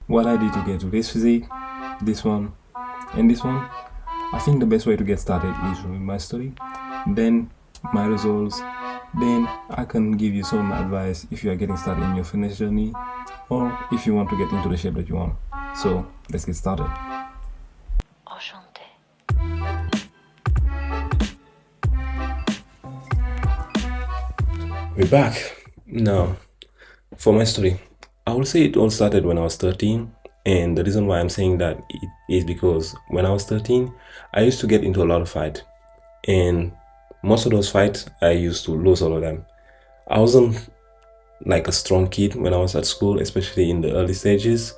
what I did to get to this physique, this one, and this one. I think the best way to get started is with my study, then my results, then I can give you some advice if you are getting started in your fitness journey or if you want to get into the shape that you want. So let's get started. Enchanté. We're back. Now, for my story, I will say it all started when I was 13. And the reason why I'm saying that is because when I was 13, I used to get into a lot of fights. And most of those fights, I used to lose all of them. I wasn't like a strong kid when I was at school, especially in the early stages.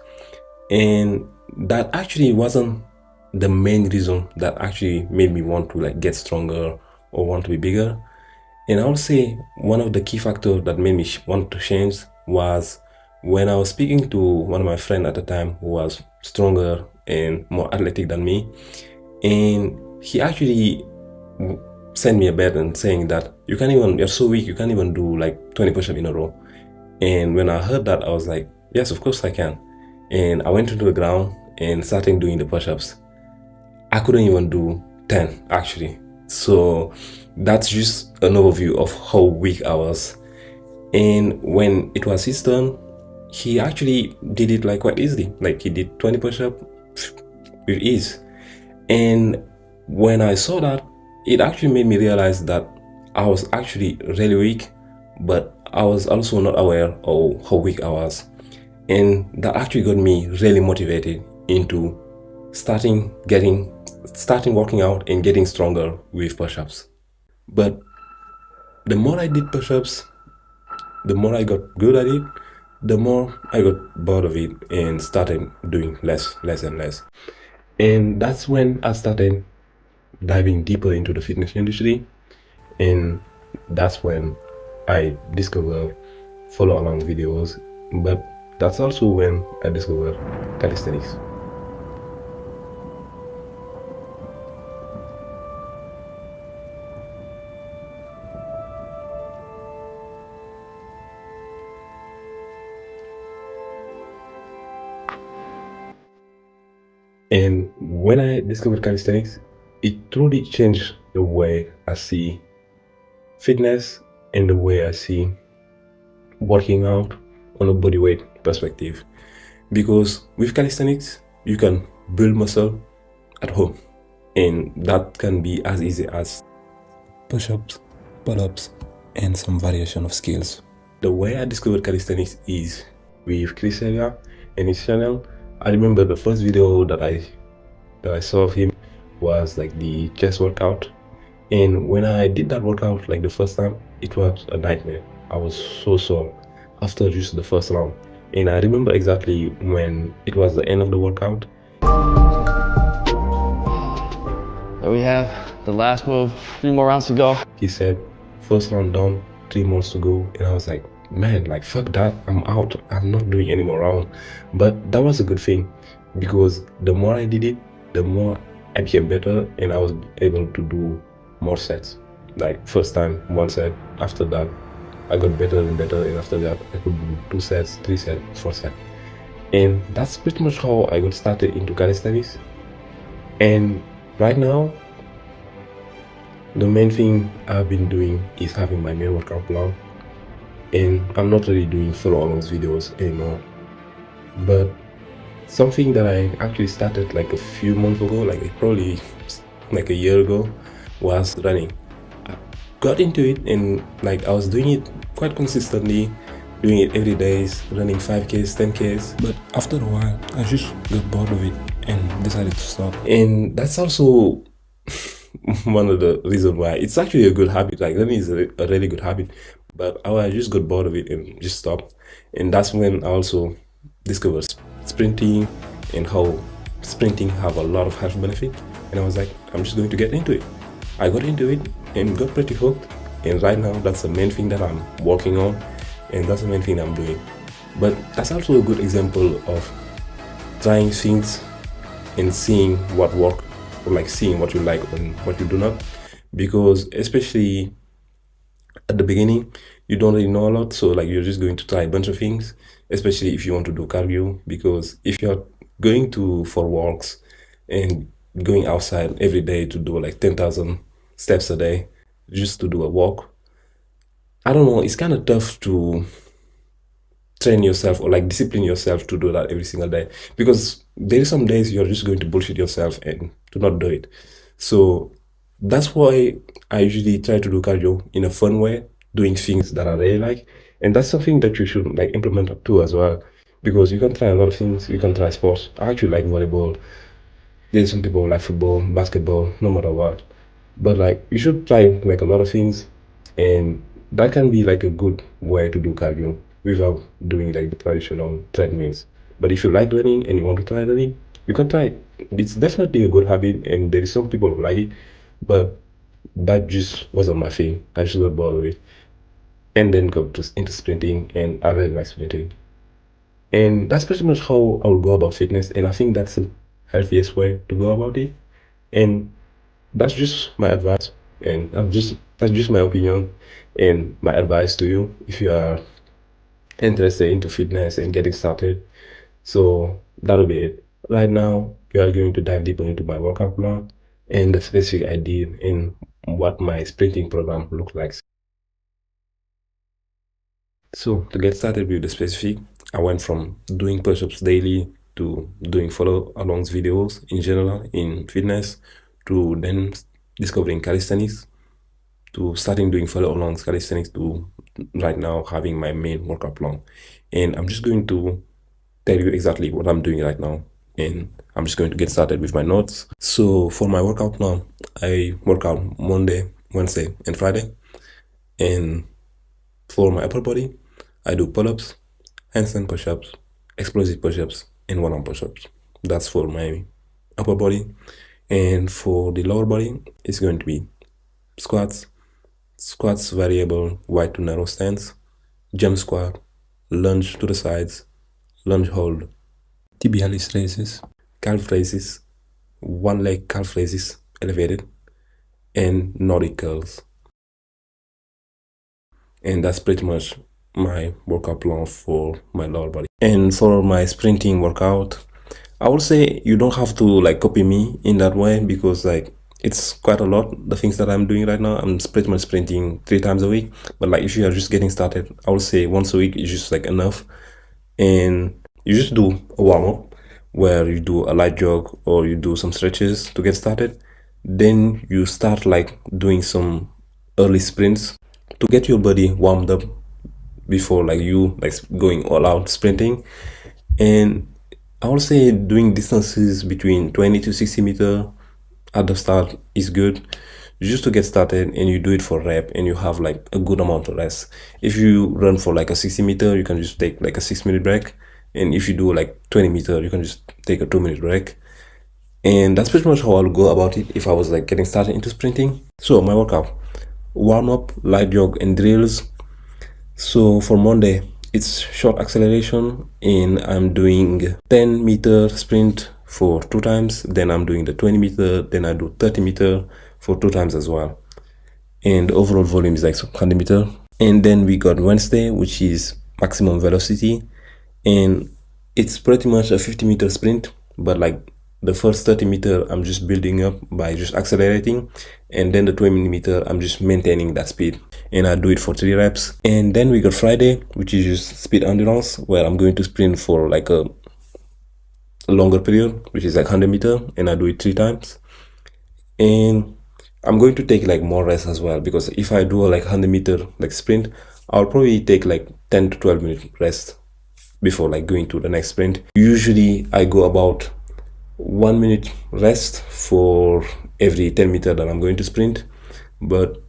And that actually wasn't the main reason that actually made me want to like get stronger or want to be bigger. And I would say one of the key factors that made me want to change was when I was speaking to one of my friends at the time who was stronger and more athletic than me. And he actually sent me a bet and saying that you're so weak, you can't even do like 20 push-ups in a row. And when I heard that, I was like, yes, of course I can. And I went into the ground and started doing the push-ups. I couldn't even do 10 actually. So that's just an overview of how weak I was. And when it was his turn, he actually did it like quite easily. Like he did 20 push-ups with ease. And when I saw that, it actually made me realize that I was actually really weak, but I was also not aware of how weak I was. And that actually got me really motivated into starting working out and getting stronger with push-ups. But the more I did push-ups, the more I got good at it, the more I got bored of it and started doing less and less. And that's when I started diving deeper into the fitness industry. And that's when I discovered follow along videos. But that's also when I discovered calisthenics. And when I discovered calisthenics, it truly changed the way I see fitness and the way I see working out on a body weight perspective. Because with calisthenics, you can build muscle at home, and that can be as easy as push-ups, pull-ups, and some variation of skills. The way I discovered calisthenics is with Chris Elia and his channel. I remember the first video that I saw of him was like the chest workout. And when I did that workout like the first time, it was a nightmare. I was so sore after just the first round. And I remember exactly when it was the end of the workout. There we have the last move, 3 more rounds to go. He said, first round done, 3 more to go. And I was like, man, like fuck that, I'm out. I'm not doing any more rounds. But that was a good thing because the more I did it, the more I became better and I was able to do more sets. Like first time, 1 set. After that, I got better and better. And after that, I could do 2 sets, 3 sets, 4 sets. And that's pretty much how I got started into calisthenics. And right now, the main thing I've been doing is having my main workout plan, and I'm not really doing follow-along videos anymore. But something that I actually started like a few months ago, like probably like a year ago, was running. I got into it and like I was doing it quite consistently, doing it every day, running 5Ks, 10Ks. But after a while, I just got bored of it and decided to stop. And that's also one of the reasons why it's actually a good habit. Like running is a really good habit, but I just got bored of it and just stopped. And that's when I also discovered sprinting and how sprinting have a lot of health benefit. And I was like, I'm just going to get into it. I got into it and got pretty hooked. And right now, that's the main thing that I'm working on, and that's the main thing I'm doing. But that's also a good example of trying things and seeing what works, or like seeing what you like and what you do not. Because especially at the beginning, you don't really know a lot, so like you're just going to try a bunch of things, especially if you want to do cardio, because if you're going to for walks and going outside every day to do like 10,000 steps a day just to do a walk, I don't know, it's kind of tough to train yourself or like discipline yourself to do that every single day, because there is some days you're just going to bullshit yourself and to not do it. So that's why I usually try to do cardio in a fun way, doing things that I really like. And that's something that you should like implement too as well, because you can try a lot of things. You can try sports. I actually like volleyball. There's some people who like football, basketball, no matter what. But like you should try like a lot of things, and that can be like a good way to do cardio without doing like the traditional treadmills. But if you like running and you want to try running, you can try it. It's definitely a good habit, and there is some people who like it, but that just wasn't my thing. I just got bored with it, and then got into sprinting, and I really like sprinting. And that's pretty much how I would go about fitness, and I think that's the healthiest way to go about it. And that's just my advice, and that's just my opinion and my advice to you if you are interested into fitness and getting started. So that'll be it. Right now, we are going to dive deeper into my workout plan and the specific I did and what my sprinting program looks like. So to get started with the specific, I went from doing push-ups daily to doing follow-alongs videos in general in fitness, to then discovering calisthenics, to starting doing follow-alongs calisthenics, to right now having my main workout plan. And I'm just going to tell you exactly what I'm doing right now. And I'm just going to get started with my notes. So for my workout plan, I work out Monday, Wednesday, and Friday. And for my upper body, I do pull-ups, handstand push-ups, explosive push-ups, and one-arm push-ups. That's for my upper body. And for the lower body, it's going to be squats, variable wide to narrow stance, jump squat, lunge to the sides, lunge hold, tibialis raises, calf raises, one leg calf raises elevated, and Nordic curls. And that's pretty much my workout plan for my lower body. And for my sprinting workout, I would say you don't have to like copy me in that way, because like it's quite a lot, the things that I'm doing right now. I'm pretty much sprinting 3 times a week, but like if you are just getting started, I would say once a week is just like enough. And you just do a warm-up where you do a light jog or you do some stretches to get started. Then you start like doing some early sprints to get your body warmed up before like you like going all out sprinting. And I would say doing distances between 20 to 60 meter at the start is good, just to get started, and you do it for rep and you have like a good amount of rest. If you run for like a 60 meter, you can just take like a 6 minute break, and if you do like 20 meter, you can just take a 2 minute break. And that's pretty much how I'll go about it if I was like getting started into sprinting. So my workout: warm up, light jog, and drills. So for Monday, it's short acceleration, and I'm doing 10 meter sprint for 2 times. Then I'm doing the 20 meter, then I do 30 meter for 2 times as well. And the overall volume is like 100 meter. And then we got Wednesday, which is maximum velocity, and it's pretty much a 50 meter sprint, but like the first 30 meter I'm just building up by just accelerating, and then the 20 meter I'm just maintaining that speed, and I do it for 3 reps. And then we got Friday, which is just speed endurance, where I'm going to sprint for like a longer period, which is like 100 meter, and I do it 3 times. And I'm going to take like more rest as well, because if I do a like 100 meter like sprint, I'll probably take like 10 to 12 minute rest before like going to the next sprint. Usually I go about 1 minute rest for every 10 meter that I'm going to sprint, but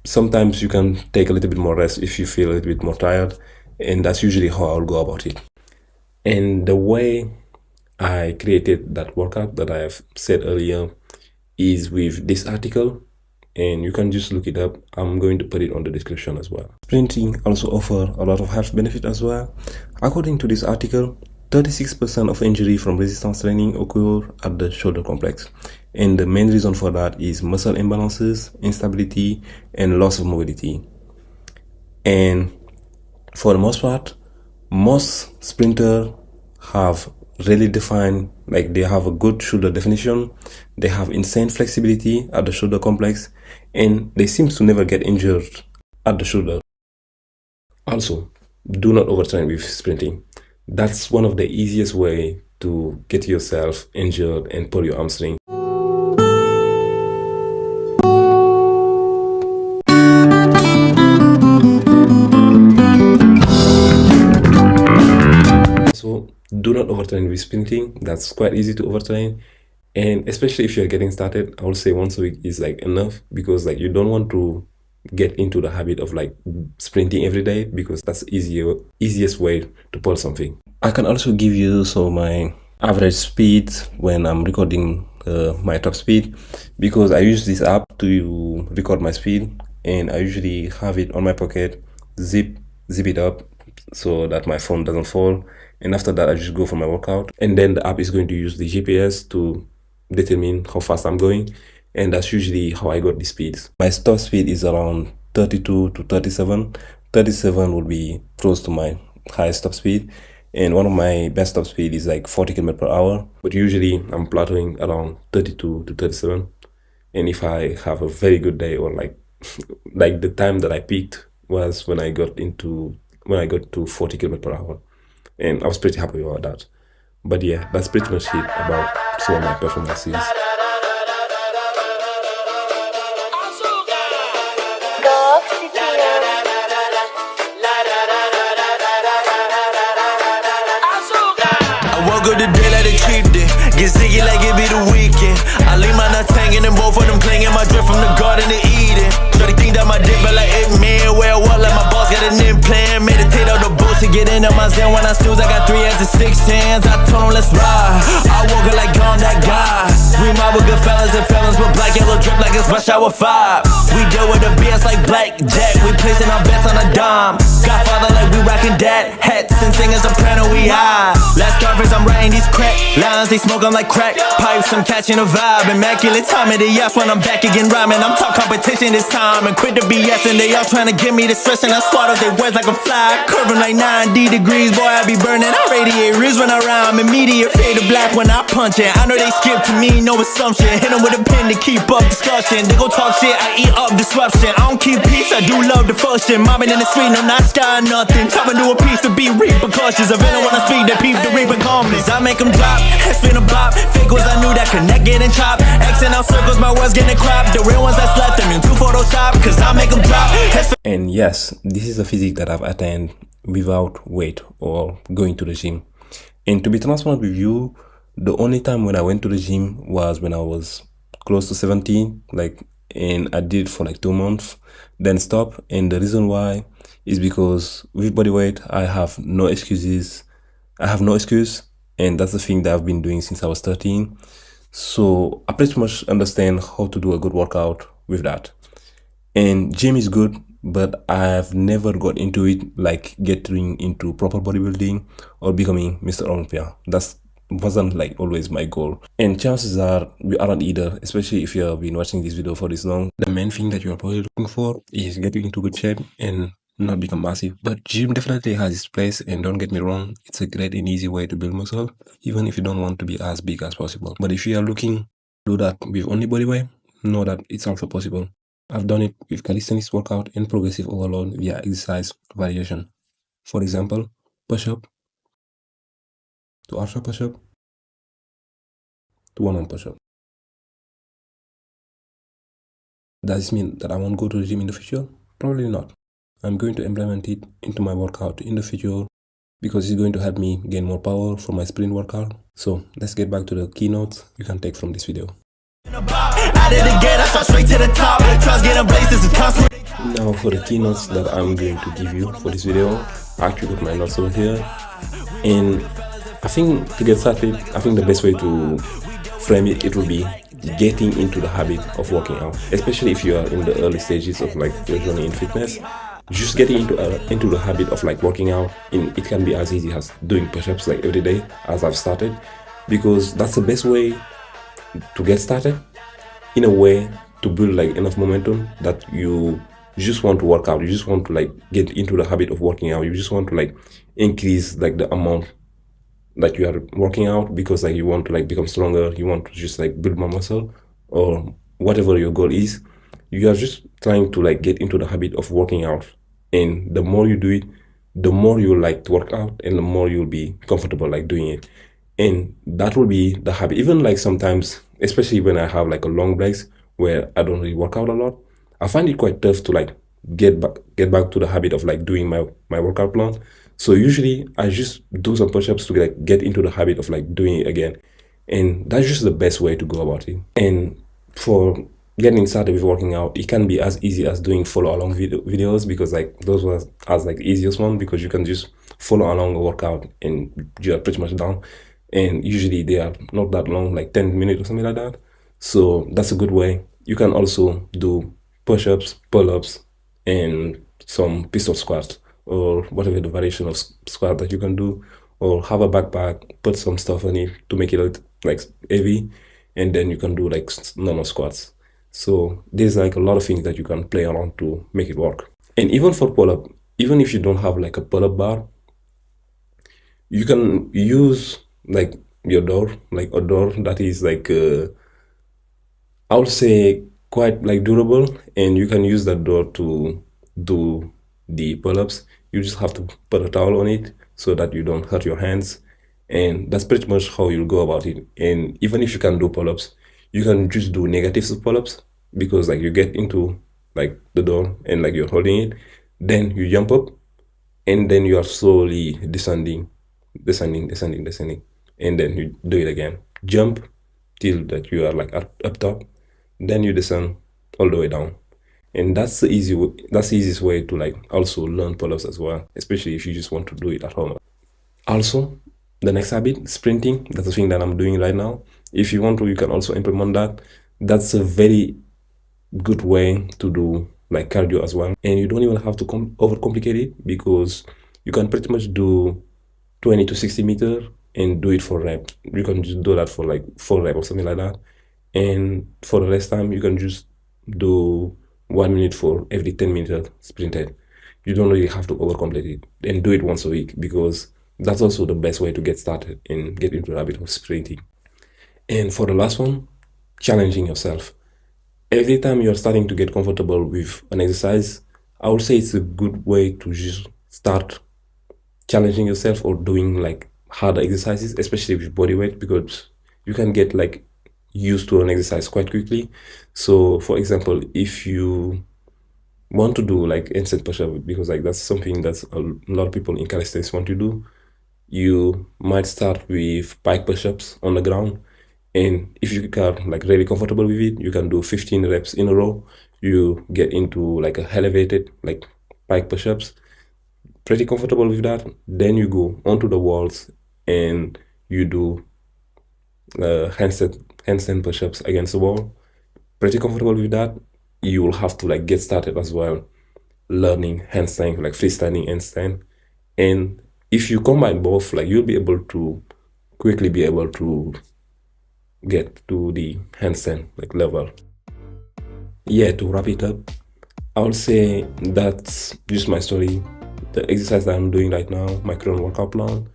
sometimes you can take a little bit more rest if you feel a little bit more tired, and that's usually how I'll go about it. And the way I created that workout that I have said earlier is with this article, and you can just look it up. I'm going to put it on the description as well. Sprinting also offers a lot of health benefit as well. According to this article, 36% of injury from resistance training occur at the shoulder complex, and the main reason for that is muscle imbalances, instability, and loss of mobility. And for the most part, most sprinters have really defined, like they have a good shoulder definition, they have insane flexibility at the shoulder complex, and they seem to never get injured at the shoulder. Also, do not overtrain with sprinting. That's one of the easiest way to get yourself injured and pull your hamstring. So do not overtrain with sprinting. That's quite easy to overtrain. And especially if you're getting started, I would say once a week is like enough, because like you don't want to get into the habit of like sprinting every day, because that's easiest way to pull something. I can also give you my average speed when I'm recording my top speed, because I use this app to record my speed, and I usually have it on my pocket, zip it up so that my phone doesn't fall. And after that, I just go for my workout, and then the app is going to use the GPS to determine how fast I'm going, and that's usually how I got the speeds. My top speed is around 32 to 37. 37 would be close to my highest top speed, and one of my best top speed is like 40 km per hour, but usually I'm plateauing around 32 to 37. And if I have a very good day, or like like the time that I peaked was when I got to 40 km per hour, and I was pretty happy about that. But yeah, that's pretty much it about some of my performances. I woke up today like a cheap day. Get ziggy like it be the weekend. I leave my nuts hanging and both of them clinging. My drip from the garden to Eden. Try to think that my dick but like 8 man. Where I walk like my boss got an implant. Meditate on the bullshit, get into my zen. When I snooze, I got 3 hands and 6 hands. I told them let's ride. I woke up like gone that guy. We mob with good fellas and felons with black yellow drip like it's rush hour 5. We deal with the BS like blackjack. We placing our bets on a dime. Godfather like we rockin' that hats and singing soprano we high. Last conference I'm writing these crack lines, they smoke 'em like crack pipes. I'm catching a vibe, immaculate time of the yes when I'm back again rhyming. I'm talk competition this time and quit the BS, and they all trying to give me the stress, and I swat off their words like a fly, curving like 90 degrees. Boy, I be burning, I radiate ribs when I rhyme. Immediate fade to black when I punch it. I know they skip to me, no assumption. Hit 'em with a pen to keep up discussion. They go talk shit, I eat up disruption. I don't keep peace, I do love the function. Mobbing in the street, no not sky nothing. Chopping to a piece to be repercussions. If anyone I speak, they peep the reaper comments. I make them drop, head spin a bop. Fake ones I knew that connect getting chopped. Xing out circles, my words getting cropped. The real ones that's left them in 2 Photoshop, cause I make them drop. And yes, this is a physique that I've attained without weight or going to the gym. And to be transparent with you, the only time when I went to the gym was when I was close to 17, and I did it for like 2 months, then stop. And the reason why is because with body weight, I have no excuses. I have no excuse, and that's the thing that I've been doing since I was 13. So I pretty much understand how to do a good workout with that. And gym is good, but I've never got into it like getting into proper bodybuilding or becoming Mr. Olympia. That wasn't like always my goal. And chances are we aren't either, especially if you have been watching this video for this long. The main thing that you're probably looking for is getting into good shape and not become massive. But gym definitely has its place, and don't get me wrong, it's a great and easy way to build muscle, even if you don't want to be as big as possible. But if you are looking to do that with only body weight, know that it's also possible. I've done it with calisthenics workout and progressive overload via exercise variation. For example, push-up to archer push-up to one-arm push-up. Does this mean that I won't go to the gym in the future? Probably not. I'm going to implement it into my workout in the future because it's going to help me gain more power for my sprint workout. So let's get back to the keynotes you can take from this video. Now for the keynotes that I'm going to give you for this video, I actually got my notes over here. And I think to get started, I think the best way to frame it will be getting into the habit of working out, especially if you are in the early stages of like your journey in fitness. Just getting into the habit of like working out, it can be as easy as doing push-ups like every day as I've started, because that's the best way to get started, in a way to build like enough momentum that you you just want to work out, you just want to like get into the habit of working out, you just want to like increase like the amount that you are working out because like you want to like become stronger, you want to just like build more muscle, or whatever your goal is, you are just trying to like get into the habit of working out. And the more you do it, the more you like to work out, and the more you'll be comfortable like doing it. And that will be the habit. Even like sometimes, especially when I have like a long breaks where I don't really work out a lot, I find it quite tough to like get back to the habit of like doing my workout plan. So usually I just do some push-ups to like get into the habit of like doing it again. And that's just the best way to go about it. And for getting started with working out, it can be as easy as doing follow along videos, because like those were as like the easiest one, because you can just follow along a workout and you are pretty much done. And usually they are not that long, like 10 minutes or something like that. So that's a good way. You can also do push-ups, pull-ups, and some pistol squats, or whatever the variation of squat that you can do, or have a backpack, put some stuff on it to make it look like heavy, and then you can do like normal squats. So there's like a lot of things that you can play around to make it work. And even for pull-up, even if you don't have like a pull-up bar, you can use like your door, like a door that is like I would say quite like durable, and you can use that door to do the pull-ups. You just have to put a towel on it so that you don't hurt your hands, and that's pretty much how you'll go about it. And even if you can do pull-ups, you can just do negative pull-ups, because like you get into like the door and like you're holding it, then you jump up, and then you are slowly descending, and then you do it again. Jump till that you are like up top, then you descend all the way down. And that's the easiest way to like also learn pull-ups as well, especially if you just want to do it at home. Also, the next habit, sprinting, that's the thing that I'm doing right now. If you want to, you can also implement that. That's a very good way to do like cardio as well, and you don't even have to overcomplicate it, because you can pretty much do 20 to 60 meters and do it for rep. You can just do that for like 4 reps or something like that, and for the rest time you can just do 1 minute for every 10 meters sprinted. You don't really have to overcomplicate it, and do it once a week, because that's also the best way to get started and get into the habit of sprinting. And for the last one, challenging yourself. Every time you're starting to get comfortable with an exercise, I would say it's a good way to just start challenging yourself or doing like harder exercises, especially with body weight, because you can get like used to an exercise quite quickly. So for example, if you want to do like instant push-up, because like that's something that's a lot of people in calisthenics want to do, you might start with pike push-ups on the ground. And if you are like really comfortable with it, you can do 15 reps in a row. You get into like a elevated like pike push-ups, pretty comfortable with that. Then you go onto the walls and you do handstand push-ups against the wall, pretty comfortable with that. You will have to like get started as well learning handstand, like freestanding handstand. And if you combine both, like you'll be able to quickly be able to get to the handstand like level. Yeah, to wrap it up, I would say that's just my story, the exercise that I'm doing right now, my current workout plan,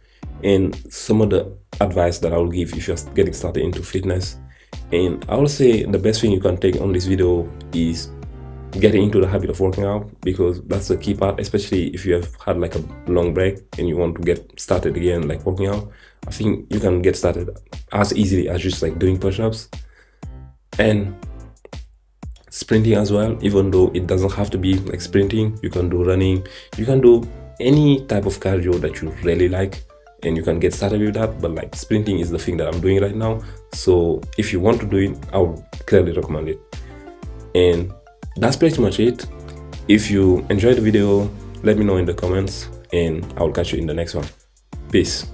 and some of the advice that I will give if you're getting started into fitness. And I would say the best thing you can take on this video is getting into the habit of working out, because that's the key part, especially if you have had like a long break and you want to get started again like working out. I think you can get started as easily as just like doing push-ups and sprinting as well. Even though it doesn't have to be like sprinting, you can do running, you can do any type of cardio that you really like, and you can get started with that. But like sprinting is the thing that I'm doing right now, so if you want to do it, I would clearly recommend it. And that's pretty much it. If you enjoyed the video, let me know in the comments, and I'll catch you in the next one. Peace.